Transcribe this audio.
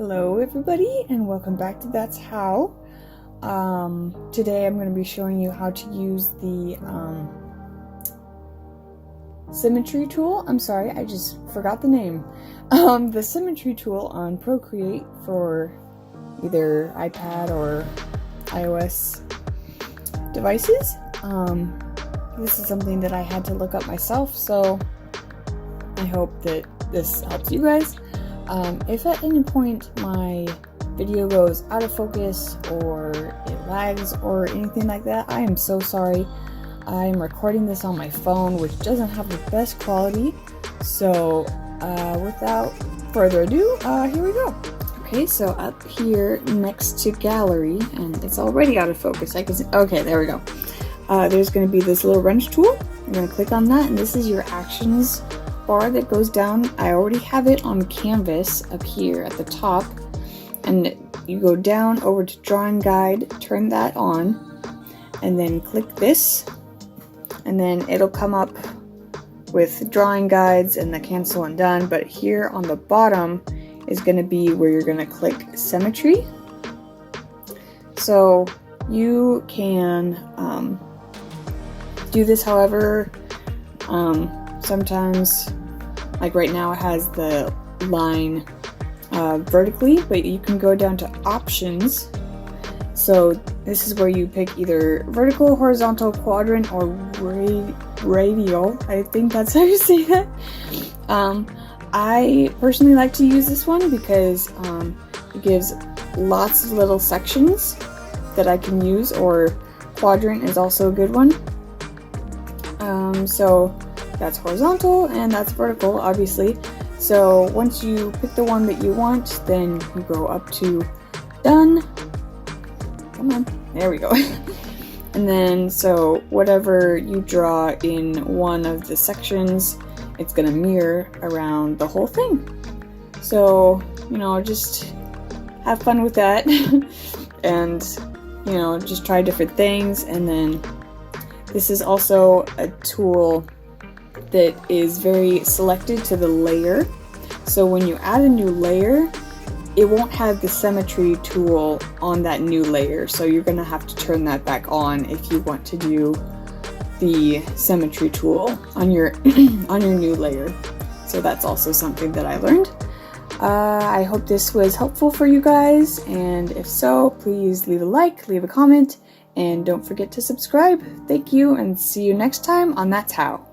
Hello everybody and welcome back to That's How. Today I'm going to be showing you how to use the Symmetry tool. I'm sorry, I just forgot the name. The Symmetry tool on Procreate for either iPad or iOS devices. This is something that I had to look up myself, so I hope that this helps you guys. If at any point my video goes out of focus or it lags or anything like that, I am so sorry. I'm recording this on my phone, which doesn't have the best quality. So without further ado, here we go. Okay, so up here next to gallery, and it's already out of focus. I can see, okay, there we go. There's going to be this little wrench tool. You're going to click on that, and this is your actions bar that goes down. I already have it on canvas up here at the top, and you go down over to drawing guide, turn that on, and then click this, and then it'll come up with drawing guides and the cancel and done. But here on the bottom is going to be where you're going to click Symmetry. So you can do this however. Sometimes, like right now, it has the line vertically, but you can go down to options. So this is where you pick either vertical, horizontal, quadrant, or radial. I think that's how you say that. I personally like to use this one because it gives lots of little sections that I can use, or quadrant is also a good one. So that's horizontal and that's vertical, obviously. So once you pick the one that you want, then you go up to done. Come on, there we go. And then so whatever you draw in one of the sections, it's gonna mirror around the whole thing. So, you know, just have fun with that. And, you know, just try different things. And then this is also a tool that is very selected to the layer. So when you add a new layer, it won't have the Symmetry tool on that new layer. So you're gonna have to turn that back on if you want to do the Symmetry tool on your on your new layer. So that's also something that I learned. I hope this was helpful for you guys, and if so, please leave a like, leave a comment, and don't forget to subscribe. Thank you, and see you next time on That's How.